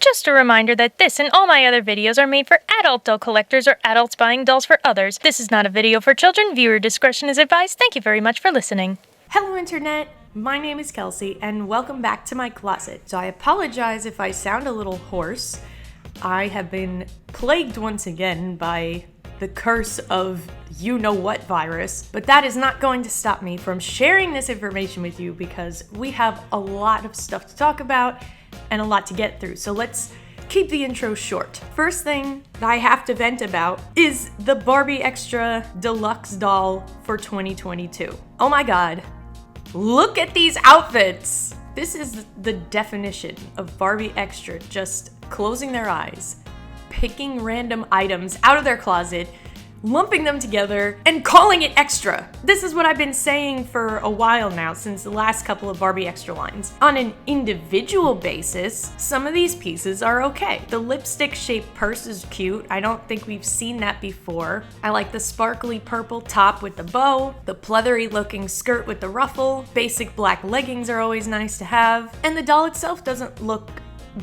Just a reminder that this and all my other videos are made for adult doll collectors or adults buying dolls for others. This is not a video for children. Viewer discretion is advised. Thank you very much for listening. Hello Internet, my name is Kelsey and welcome back to my closet. So I apologize if I sound a little hoarse. I have been plagued once again by the curse of you-know-what virus, but that is not going to stop me from sharing this information with you because we have a lot of stuff to talk about and a lot to get through. So let's keep the intro short. First thing that I have to vent about is the Barbie Extra Deluxe doll for 2022. Oh my god, look at these outfits! This is the definition of Barbie Extra just closing their eyes, picking random items out of their closet, lumping them together, and calling it extra. This is what I've been saying for a while now, since the last couple of Barbie Extra lines. On an individual basis, some of these pieces are okay. The lipstick-shaped purse is cute. I don't think we've seen that before. I like the sparkly purple top with the bow, the pleathery-looking skirt with the ruffle. Basic black leggings are always nice to have. And the doll itself doesn't look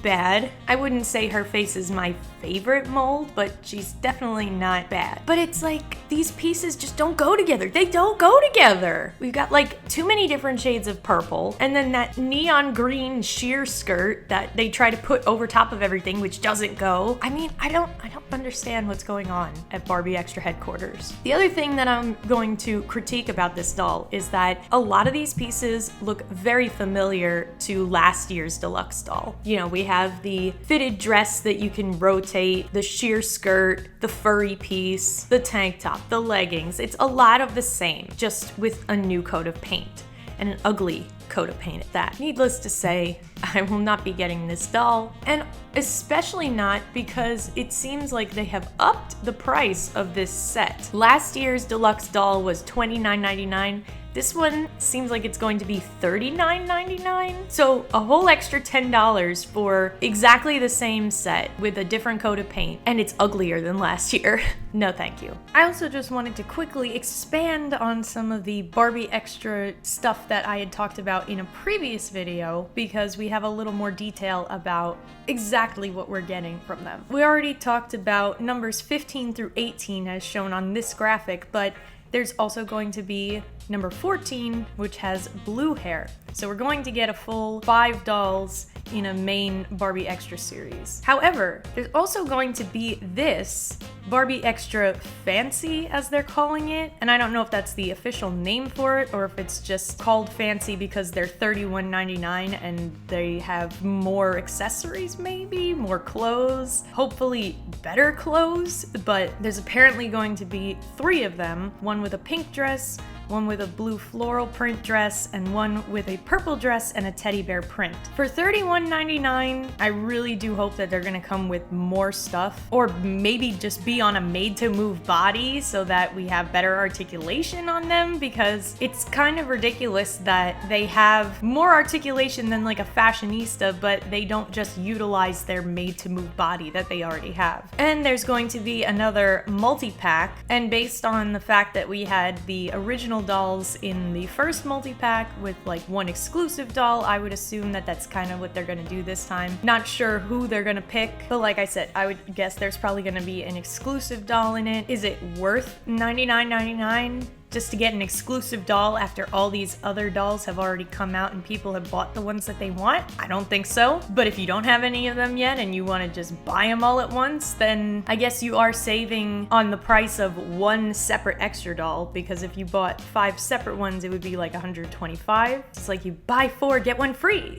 bad. I wouldn't say her face is my favorite mold, but she's definitely not bad. But it's like, these pieces just don't go together. They don't go together. We've got like too many different shades of purple, and then that neon green sheer skirt that they try to put over top of everything, which doesn't go. I mean, I don't understand what's going on at Barbie Extra headquarters. The other thing that I'm going to critique about this doll is that a lot of these pieces look very familiar to last year's Deluxe doll. You know, we have the fitted dress that you can rotate, the sheer skirt, the furry piece, the tank top, the leggings. It's a lot of the same, just with a new coat of paint, and an ugly coat of paint at that. Needless to say, I will not be getting this doll, and especially not because it seems like they have upped the price of this set. Last year's Deluxe doll was $29.99. This one seems like it's going to be $39.99. So a whole extra $10 for exactly the same set with a different coat of paint, and it's uglier than last year. No thank you. I also just wanted to quickly expand on some of the Barbie Extra stuff that I had talked about in a previous video, because we have a little more detail about exactly what we're getting from them. We already talked about numbers 15 through 18 as shown on this graphic, but there's also going to be number 14, which has blue hair. So we're going to get a full 5 dolls in a main Barbie Extra series. However, there's also going to be this Barbie Extra Fancy, as they're calling it. And I don't know if that's the official name for it or if it's just called Fancy because they're $31.99 and they have more accessories, maybe more clothes, hopefully better clothes. But there's apparently going to be 3 of them, one with a pink dress, one with a blue floral print dress, and one with a purple dress and a teddy bear print. For $31.99, I really do hope that they're gonna come with more stuff, or maybe just be on a made-to-move body so that we have better articulation on them, because it's kind of ridiculous that they have more articulation than like a fashionista, but they don't just utilize their made-to-move body that they already have. And there's going to be another multi-pack, and based on the fact that we had the original dolls in the first multi-pack with like one exclusive doll, I would assume that that's kind of what they're gonna do this time. Not sure who they're gonna pick, but like I said, I would guess there's probably gonna be an exclusive doll in it. Is it worth $99.99? Just to get an exclusive doll after all these other dolls have already come out and people have bought the ones that they want? I don't think so. But if you don't have any of them yet and you want to just buy them all at once, then I guess you are saving on the price of one separate extra doll, because if you bought 5 separate ones, it would be like $125. It's like you buy 4, get 1 free.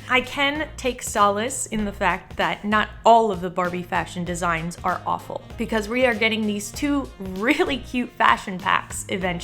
I can take solace in the fact that not all of the Barbie fashion designs are awful, because we are getting these 2 really cute fashion packs eventually.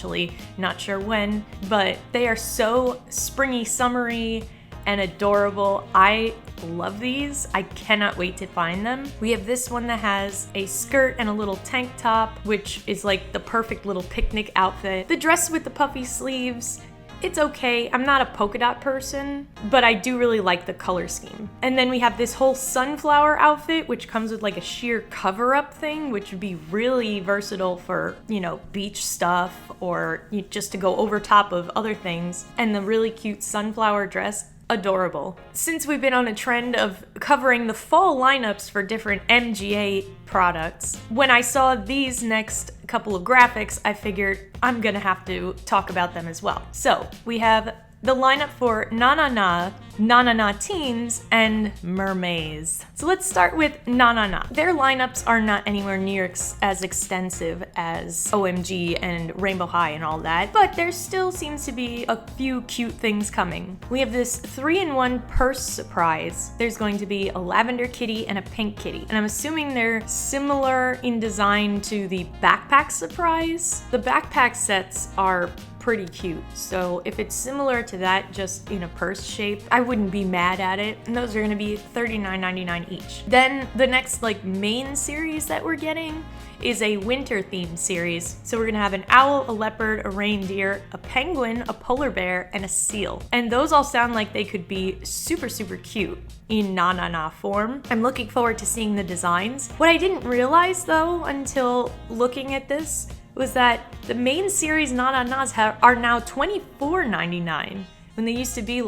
Not sure when, but they are so springy, summery, and adorable. I love these. I cannot wait to find them. We have this one that has a skirt and a little tank top, which is like the perfect little picnic outfit. The dress with the puffy sleeves, it's okay. I'm not a polka dot person, but I do really like the color scheme. And then we have this whole sunflower outfit, which comes with like a sheer cover-up thing, which would be really versatile for, you know, beach stuff or just to go over top of other things. And the really cute sunflower dress, adorable. Since we've been on a trend of covering the fall lineups for different MGA products, when I saw these next couple of graphics, I figured I'm gonna have to talk about them as well. So we have the lineup for Nanana, Nanana Teens, and Mermaze. So let's start with Nanana. Their lineups are not anywhere near as extensive as OMG and Rainbow High and all that, but there still seems to be a few cute things coming. We have this 3-in-1 purse surprise. There's going to be a lavender kitty and a pink kitty, and I'm assuming they're similar in design to the backpack surprise. The backpack sets are pretty cute, so if it's similar to that, just in a purse shape, I wouldn't be mad at it. And those are going to be $39.99 each. Then the next main series that we're getting is a winter themed series. So we're gonna have an owl, a leopard, a reindeer, a penguin, a polar bear, and a seal. And those all sound like they could be super, super cute in Nanana form. I'm looking forward to seeing the designs. What I didn't realize though until looking at this was that the main series Nananas are now $24.99 when they used to be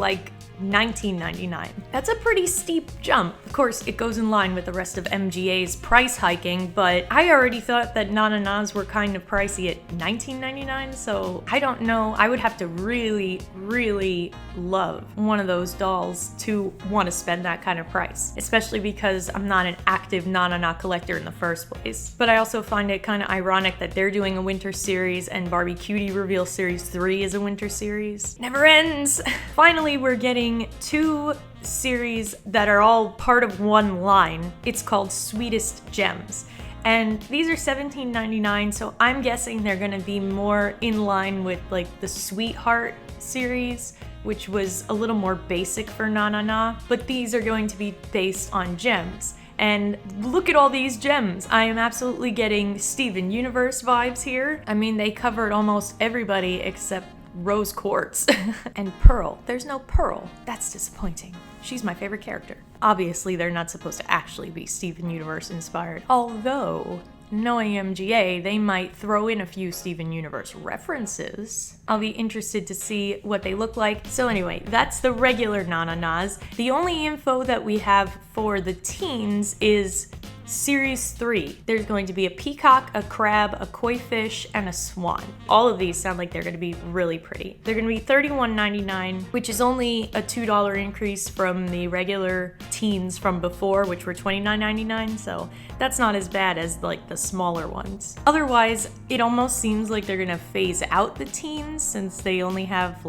$19.99. That's a pretty steep jump. Of course, it goes in line with the rest of MGA's price hiking, but I already thought that Nananas were kind of pricey at $19.99, so I don't know. I would have to really, really love one of those dolls to want to spend that kind of price, especially because I'm not an active Nanana collector in the first place. But I also find it kind of ironic that they're doing a winter series and Barbie Cutie Reveal Series 3 is a winter series. Never ends! Finally, we're getting two series that are all part of one line. It's called Sweetest Gems. And these are $17.99, so I'm guessing they're gonna be more in line with the Sweetheart series, which was a little more basic for Nanana, but these are going to be based on gems. And look at all these gems. I am absolutely getting Steven Universe vibes here. I mean, they covered almost everybody except Rose Quartz and Pearl. There's no Pearl. That's disappointing. She's my favorite character. Obviously, they're not supposed to actually be Steven Universe inspired, although knowing MGA, they might throw in a few Steven Universe references. I'll be interested to see what they look like. So anyway, that's the regular Nananas. The only info that we have for the teens is Series 3. There's going to be a peacock, a crab, a koi fish, and a swan. All of these sound like they're going to be really pretty. They're going to be $31.99, which is only a $2 increase from the regular teens from before, which were $29.99, so that's not as bad as the smaller ones. Otherwise, it almost seems like they're going to phase out the teens since they only have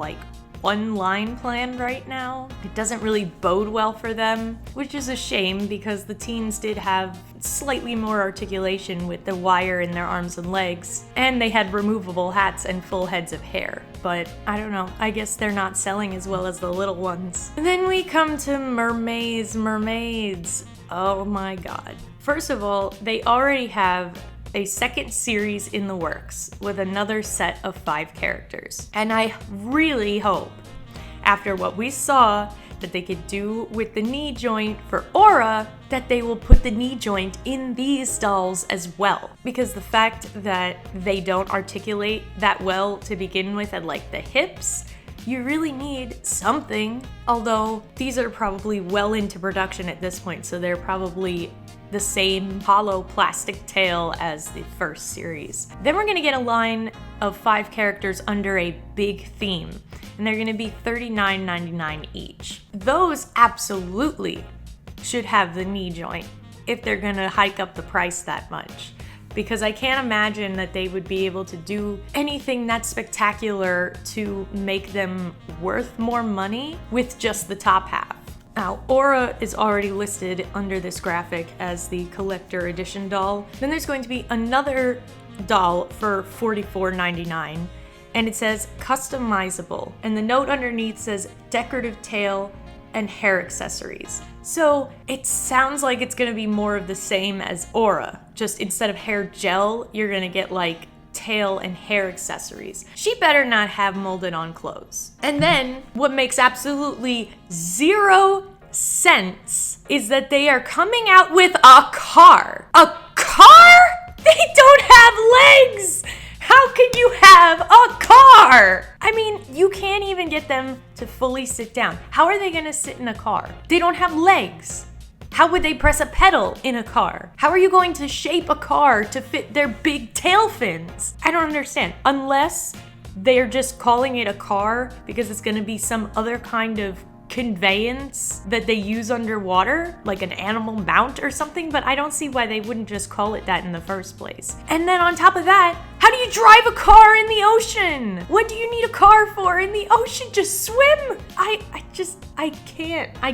one line planned right now. It doesn't really bode well for them, which is a shame because the teens did have slightly more articulation with the wire in their arms and legs, and they had removable hats and full heads of hair. But I don't know, I guess they're not selling as well as the little ones. And then we come to Mermaids. Oh my god. First of all, they already have a second series in the works with another set of 5 characters. And I really hope, after what we saw that they could do with the knee joint for Aura, that they will put the knee joint in these dolls as well. Because the fact that they don't articulate that well to begin with at the hips, you really need something. Although these are probably well into production at this point, so they're probably the same hollow plastic tail as the first series. Then we're gonna get a line of 5 characters under a big theme, and they're gonna be $39.99 each. Those absolutely should have the knee joint if they're gonna hike up the price that much, because I can't imagine that they would be able to do anything that spectacular to make them worth more money with just the top half. Now, Aura is already listed under this graphic as the collector edition doll. Then there's going to be another doll for $44.99, and it says customizable, and the note underneath says decorative tail and hair accessories. So it sounds like it's gonna be more of the same as Aura, just instead of hair gel, you're gonna get tail and hair accessories. She better not have molded on clothes. And then what makes absolutely 0 sense is that they are coming out with a car. A car? They don't have legs! How can you have a car? I mean, you can't even get them to fully sit down. How are they gonna sit in a car? They don't have legs. How would they press a pedal in a car? How are you going to shape a car to fit their big tail fins? I don't understand. Unless they're just calling it a car because it's gonna be some other kind of conveyance that they use underwater, like an animal mount or something, but I don't see why they wouldn't just call it that in the first place. And then on top of that, how do you drive a car in the ocean? What do you need a car for in the ocean? Just swim? I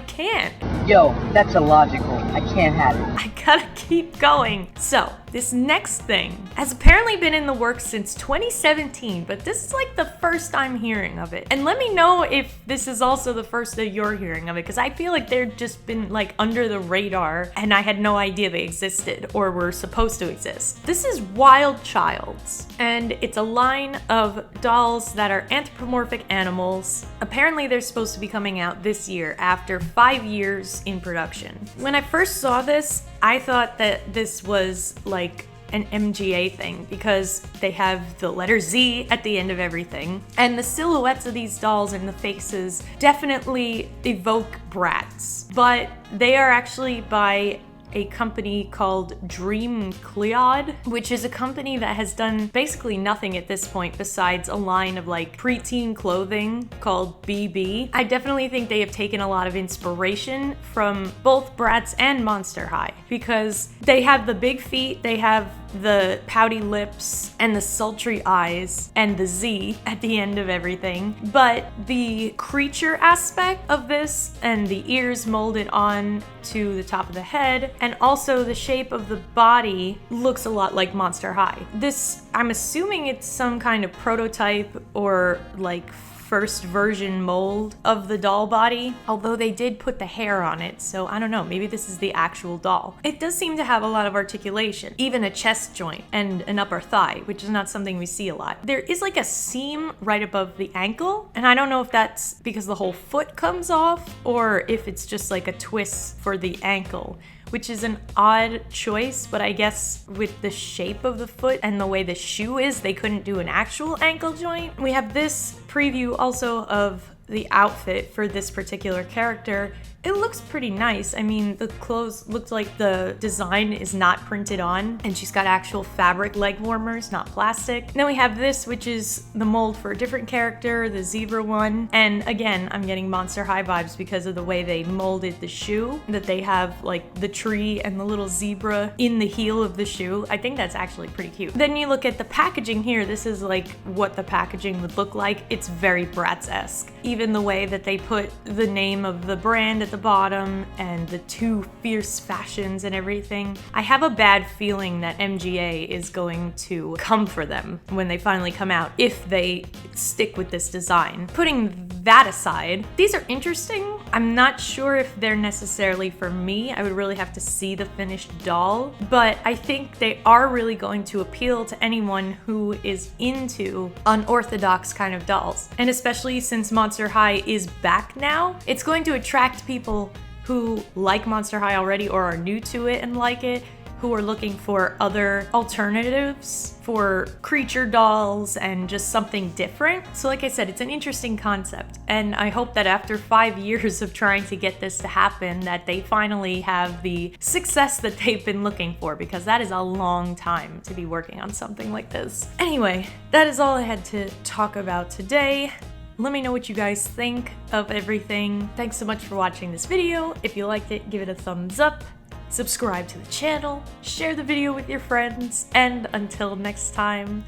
can't. Yo, that's illogical. I can't have it. I gotta keep going. So, this next thing has apparently been in the works since 2017, but this is like the first I'm hearing of it. And let me know if this is also the first that you're hearing of it, because I feel like they've just been like under the radar and I had no idea they existed or were supposed to exist. This is Wild Childz, and it's a line of dolls that are anthropomorphic animals. Apparently they're supposed to be coming out this year after 5 years in production. When I first saw this, I thought that this was like an MGA thing because they have the letter Z at the end of everything. And the silhouettes of these dolls and the faces definitely evoke Bratz. But they are actually by a company called Dream Cleod, which is a company that has done basically nothing at this point besides a line of like preteen clothing called BB. I definitely think they have taken a lot of inspiration from both Bratz and Monster High because they have the big feet, they have the pouty lips and the sultry eyes and the Z at the end of everything. But the creature aspect of this and the ears molded on to the top of the head and also the shape of the body looks a lot like Monster High. This, I'm assuming it's some kind of prototype or like first version mold of the doll body, although they did put the hair on it, so I don't know, maybe this is the actual doll. It does seem to have a lot of articulation, even a chest joint and an upper thigh, which is not something we see a lot. There is like a seam right above the ankle, and I don't know if that's because the whole foot comes off or if it's just like a twist for the ankle, which is an odd choice, but I guess with the shape of the foot and the way the shoe is, they couldn't do an actual ankle joint. We have this preview also of the outfit for this particular character. It looks pretty nice. I mean, the clothes look like the design is not printed on, and she's got actual fabric leg warmers, not plastic. Then we have this, which is the mold for a different character, the zebra one. And again, I'm getting Monster High vibes because of the way they molded the shoe, that they have like the tree and the little zebra in the heel of the shoe. I think that's actually pretty cute. Then you look at the packaging here. This is like what the packaging would look like. It's very Bratz-esque. Even the way that they put the name of the brand at the bottom and the two fierce fashions and everything. I have a bad feeling that MGA is going to come for them when they finally come out if they stick with this design. Putting that aside, these are interesting. I'm not sure if they're necessarily for me. I would really have to see the finished doll, but I think they are really going to appeal to anyone who is into unorthodox kind of dolls. And especially since Monster High is back now, it's going to attract people who like Monster High already or are new to it and like it, who are looking for other alternatives for creature dolls and just something different. So like I said, it's an interesting concept, and I hope that after 5 years of trying to get this to happen, that they finally have the success that they've been looking for, because that is a long time to be working on something like this. Anyway, that is all I had to talk about today. Let me know what you guys think of everything. Thanks so much for watching this video. If you liked it, give it a thumbs up, subscribe to the channel, share the video with your friends, and until next time,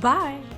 bye!